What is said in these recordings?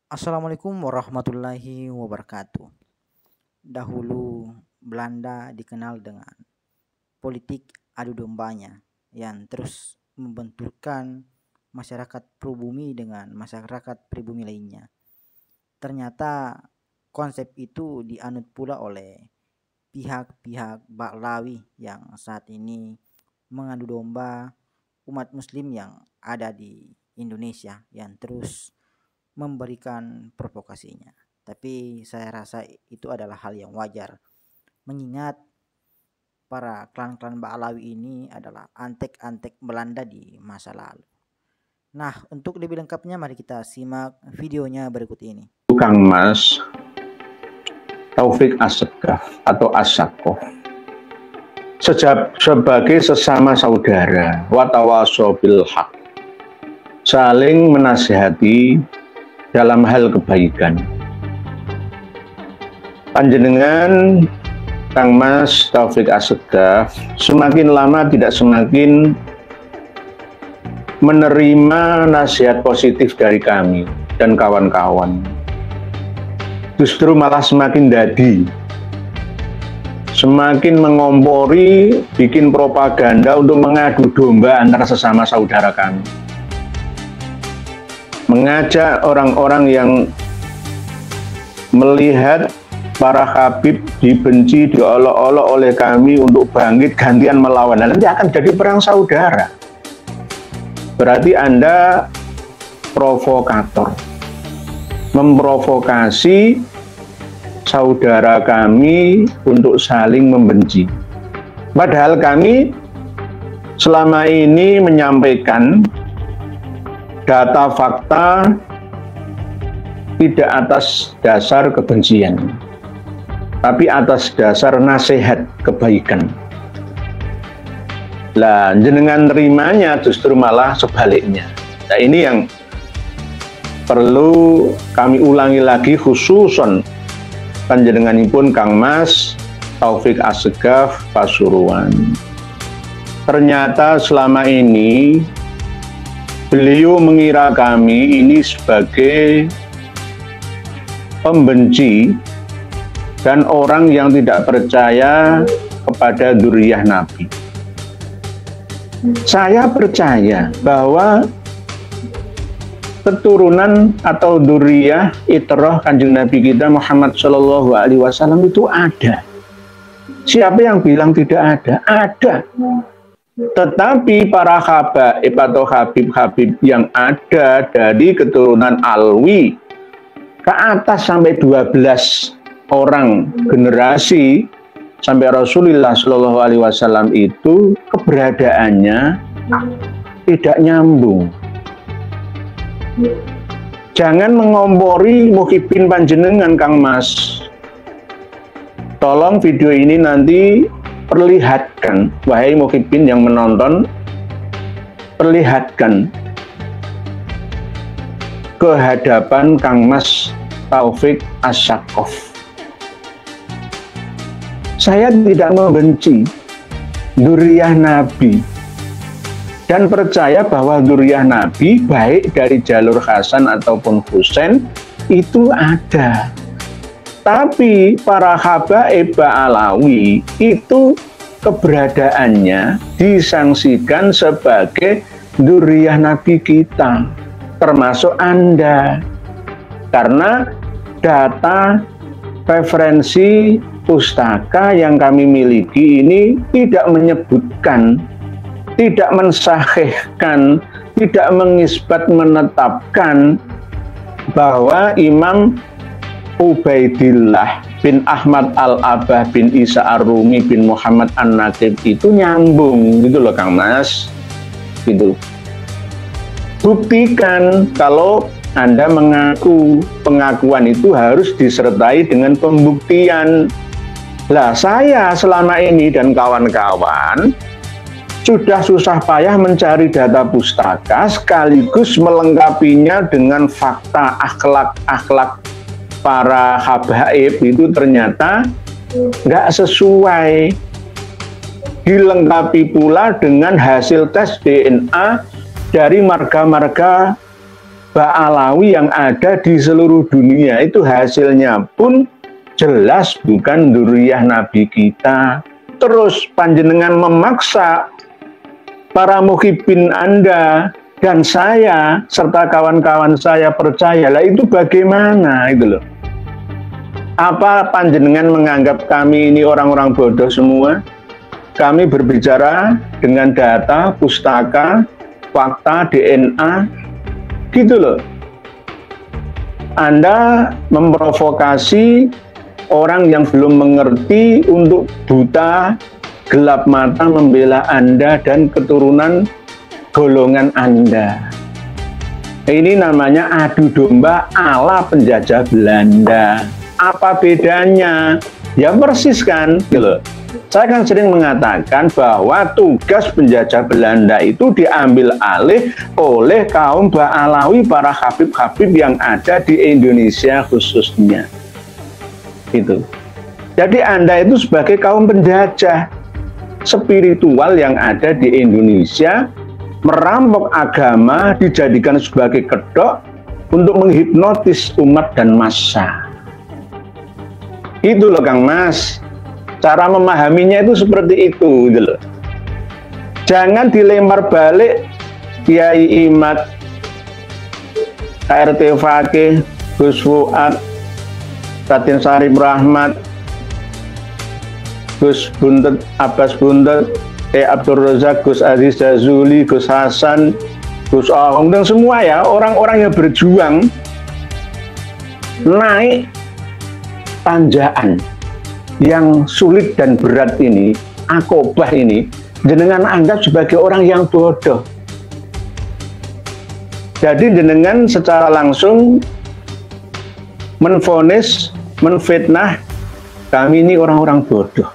Assalamualaikum warahmatullahi wabarakatuh. Dahulu Belanda dikenal dengan politik adu dombanya yang terus membenturkan masyarakat pribumi dengan masyarakat pribumi lainnya. Ternyata konsep itu dianut pula oleh pihak-pihak Baklawi yang saat ini mengadu domba umat muslim yang ada di Indonesia yang terus memberikan provokasinya. Tapi saya rasa itu adalah hal yang wajar, mengingat para klan-klan Ba'alawi ini adalah antek-antek Belanda di masa lalu. Nah, untuk lebih lengkapnya mari kita simak videonya berikut ini. Kang Mas Taufik Assegaf atau Assagof sebagai sesama saudara watawaso bil haq, saling menasihati dalam hal kebaikan. Panjenengan Kang Mas Taufik Assegaf semakin lama tidak semakin menerima nasihat positif dari kami dan kawan-kawan. Justru malah semakin dadi, semakin mengompori, bikin propaganda untuk mengadu domba antara sesama saudara kami. Mengajak orang-orang yang melihat para habib dibenci, diolok-olok oleh kami untuk bangkit gantian melawan. Nanti akan jadi perang saudara. Berarti Anda provokator, memprovokasi saudara kami untuk saling membenci. Padahal kami selama ini menyampaikan data fakta tidak atas dasar kebencian, tapi atas dasar nasihat kebaikan. Lah, jenengan terimanya justru malah sebaliknya. Nah, ini yang perlu kami ulangi lagi, khususon panjenenganipun Kang Mas Taufik Assegaf Pasuruan. Ternyata selama ini beliau mengira kami ini sebagai pembenci dan orang yang tidak percaya kepada dzurriyyah Nabi. Saya percaya bahwa keturunan atau dzurriyyah itrah Kanjeng Nabi kita Muhammad Shallallahu Alaihi Wasallam itu ada. Siapa yang bilang tidak ada? Ada. Tetapi para habaib atau habib-habib yang ada dari keturunan Alwi ke atas sampai 12 orang generasi sampai Rasulullah Shallallahu Alaihi Wasallam itu keberadaannya tidak nyambung. Jangan mengompori muhibin panjenengan Kang Mas. Tolong video ini nanti perlihatkan, wahai muhibin yang menonton, perlihatkan ke hadapan Kang Mas Taufik Assagof. Saya tidak membenci dzurriyyah Nabi dan percaya bahwa dzurriyyah Nabi baik dari jalur Hasan ataupun Husain itu ada. Tapi para habaib Ba'alawi itu keberadaannya disangsikan sebagai dzurriyyah Nabi kita, termasuk Anda. Karena data referensi pustaka yang kami miliki ini tidak menyebutkan, tidak mensahihkan, tidak mengisbat menetapkan bahwa Imam Ubaidillah bin Ahmad Al-Abah bin Isa Ar-Rumi bin Muhammad An-Naqib itu nyambung gitu loh Kang Mas. Gitu. Buktikan kalau Anda mengaku, pengakuan itu harus disertai dengan pembuktian. Lah, saya selama ini dan kawan-kawan sudah susah payah mencari data pustaka sekaligus melengkapinya dengan fakta akhlak-akhlak para habaib itu ternyata nggak sesuai. Dilengkapi pula dengan hasil tes DNA dari marga-marga Ba'alawi yang ada di seluruh dunia itu hasilnya pun jelas bukan dzurriyyah Nabi kita. Terus panjenengan memaksa para muhibbin Anda dan saya serta kawan-kawan saya percaya, lah itu bagaimana itu loh. Apa panjenengan menganggap kami ini orang-orang bodoh semua? Kami berbicara dengan data, pustaka, fakta, DNA, gitu loh. Anda memprovokasi orang yang belum mengerti untuk buta, gelap mata membela Anda dan keturunan golongan Anda. Ini namanya adu domba ala penjajah Belanda. Apa bedanya? Ya persis kan, gitu. Saya kan sering mengatakan bahwa tugas penjajah Belanda itu diambil alih oleh kaum Ba'alawi, para habib-habib yang ada di Indonesia khususnya. Itu. Jadi Anda itu sebagai kaum penjajah spiritual yang ada di Indonesia, merampok agama, dijadikan sebagai kedok untuk menghipnotis umat dan massa. Itu loh Kang Mas, cara memahaminya itu seperti itu gitu loh. Jangan dilempar balik Kiai Imad, KRT Fakih, Gus Fuad, Raden Syarif Rahmat, Gus Buntet, Abbas Buntet, Abdul Razak, Gus Aziz Jazuli, Gus Hasan, Gus Ahong, dan semua ya orang-orang yang berjuang naik tanjakan yang sulit dan berat ini, akobah ini, jenengan anggap sebagai orang yang bodoh. Jadi jenengan secara langsung menvonis, menfitnah kami ini orang-orang bodoh,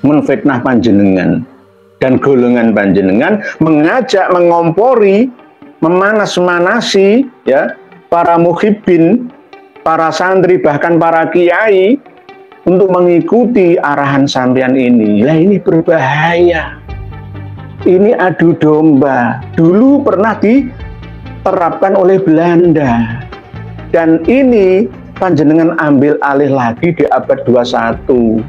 menfitnah panjenengan dan golongan panjenengan, mengajak, mengompori, memanas-manasi ya para muhibbin, para santri, bahkan para kiai untuk mengikuti arahan sampean ini. Lah ini berbahaya. Ini adu domba. Dulu pernah diterapkan oleh Belanda. Dan ini panjenengan ambil alih lagi di abad 21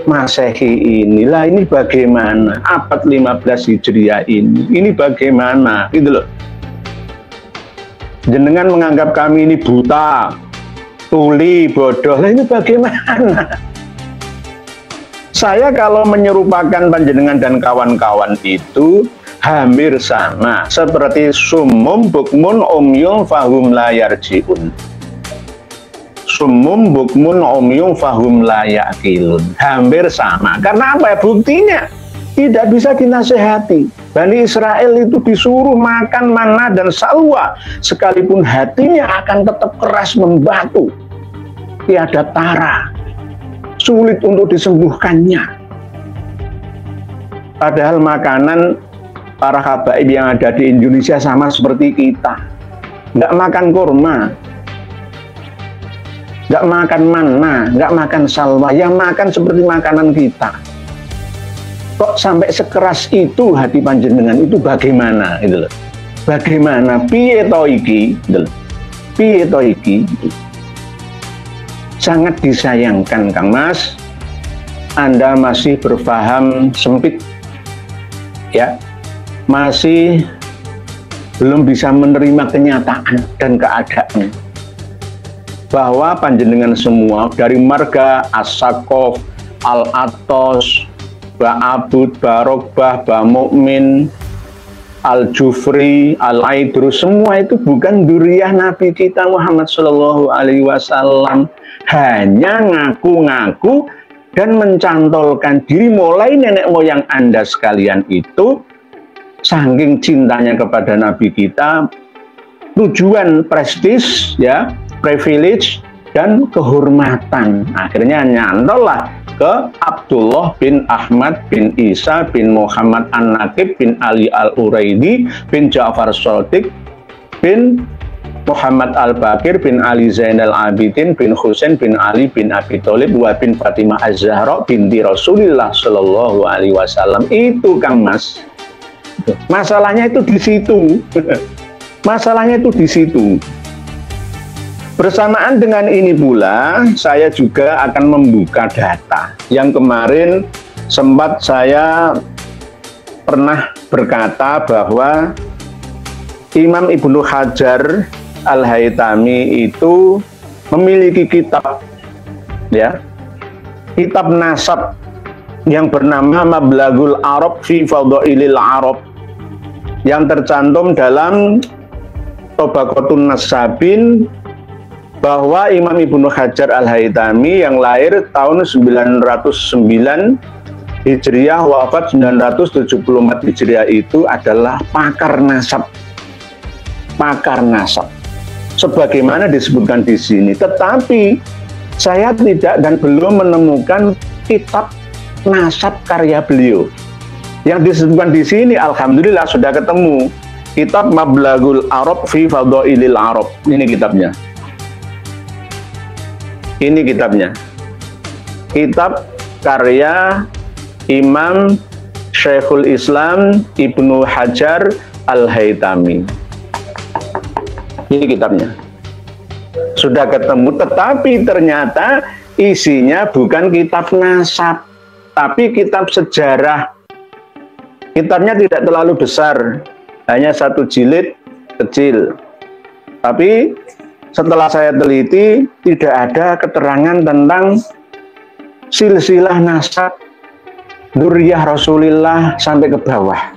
Masehi ini. Lah ini bagaimana? Abad 15 Hijriah ini bagaimana? Gitu loh. Jenengan menganggap kami ini buta, tuli, bodoh. Lah ini bagaimana? Saya kalau menyerupakan panjenengan dan kawan-kawan itu hampir sama seperti summum bukmun umyum fahum la yarji'un. Summum bukmun umyum fahum la yaqilun. Hampir sama. Karena apa ya buktinya? Tidak bisa dinasehati. Bani Israel itu disuruh makan manna dan salwa, sekalipun hatinya akan tetap keras membatu, tiada tara, sulit untuk disembuhkannya. Padahal makanan para habaib yang ada di Indonesia sama seperti kita, nggak makan kurma, nggak makan manna, nggak makan salwa, yang makan seperti makanan kita. Kok sampai sekeras itu hati panjenengan itu bagaimana gitu loh. Bagaimana piye to iki gitu loh. Piye to iki gitu. Sangat disayangkan Kang Mas, Anda masih berpaham sempit ya. Masih belum bisa menerima kenyataan dan keadaan bahwa panjenengan semua dari marga As-Saqqaf, Al-Atos, Ba'abud, Barokbah, Ba'mu'min, Al-Jufri, Al-Aidrus, semua itu bukan dzurriyyah Nabi kita Muhammad Shallallahu Alaihi Wasallam. Hanya ngaku-ngaku dan mencantolkan diri, mulai nenek moyang Anda sekalian itu saking cintanya kepada Nabi kita, tujuan prestis ya, privilege dan kehormatan, akhirnya nyantollah ke Abdullah bin Ahmad bin Isa bin Muhammad An-Naqib bin Ali Al-Uraidi bin Ja'far Shadiq bin Muhammad Al-Bakir bin Ali Zainal Abidin bin Husain bin Ali bin Abi Thalib wa bin Fatimah Az-Zahra binti Rasulillah Shallallahu Alaihi Wasallam. Itu Kang Mas, masalahnya itu di situ. Masalahnya itu di situ. Bersamaan dengan ini pula, saya juga akan membuka data yang kemarin sempat saya pernah berkata bahwa Imam Ibnu Hajar Al-Haytami itu memiliki kitab, ya, kitab nasab yang bernama Mablaghul Arab fi Fadhailil Arab, yang tercantum dalam Tabaqatun Nasabin, bahwa Imam Ibnu Hajar Al-Haytami yang lahir tahun 909 Hijriah, wafat 974 Hijriah itu adalah pakar nasab. Pakar nasab. Sebagaimana disebutkan di sini. Tetapi saya tidak dan belum menemukan kitab nasab karya beliau. Yang disebutkan di sini, alhamdulillah sudah ketemu. Kitab Mablaghul Arab fi Fadhailil Arab. Ini kitabnya. Ini kitabnya. Kitab karya Imam Syekhul Islam Ibnu Hajar Al-Haytami. Ini kitabnya. Sudah ketemu, tetapi ternyata isinya bukan kitab nasab, tapi kitab sejarah. Kitabnya tidak terlalu besar, hanya 1 jilid kecil. Tapi setelah saya teliti, tidak ada keterangan tentang silsilah nasab dzurriyyah Rasulillah sampai ke bawah.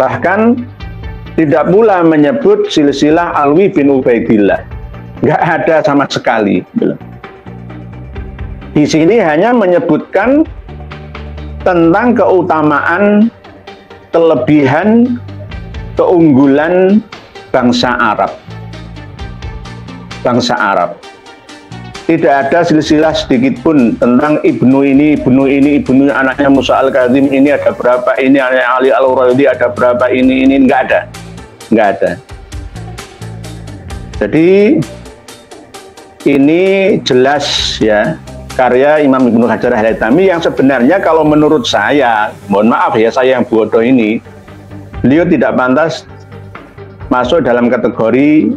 Bahkan tidak pula menyebut silsilah Alwi bin Ubaidillah. Nggak ada sama sekali. Di sini hanya menyebutkan tentang keutamaan, kelebihan, keunggulan bangsa Arab. Bangsa Arab. Tidak ada silsilah sedikit pun tentang Ibnu ini, Ibnu anaknya Musa Al-Kadzim, ini ada berapa, ini anaknya Ali Al-Uraidi ada berapa, ini nggak ada. Nggak ada. Jadi ini jelas ya, karya Imam Ibnu Hajar Al-Haytami yang sebenarnya kalau menurut saya, mohon maaf ya saya yang bodoh ini, beliau tidak pantas masuk dalam kategori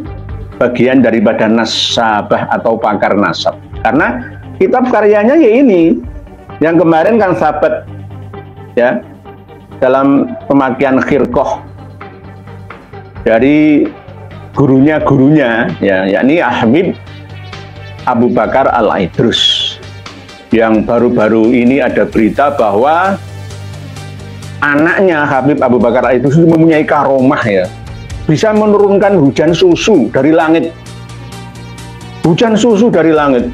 bagian daripada nasabah atau pakar nasab. Karena kitab karyanya ya ini, yang kemarin kan sahabat ya, dalam pemakaian khirqah dari gurunya ya, yakni Habib Abu Bakar Al-Idrus, yang baru-baru ini ada berita bahwa anaknya Habib Abu Bakar Al-Idrus itu mempunyai karomah ya, bisa menurunkan hujan susu dari langit. Hujan susu dari langit.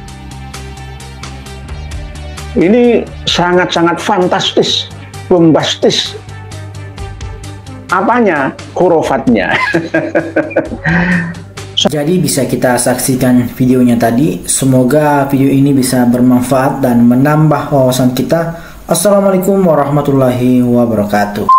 Ini sangat-sangat fantastis, bombastis. Apanya? Khurafatnya. Jadi bisa kita saksikan videonya tadi. Semoga video ini bisa bermanfaat dan menambah wawasan kita. Assalamualaikum warahmatullahi wabarakatuh.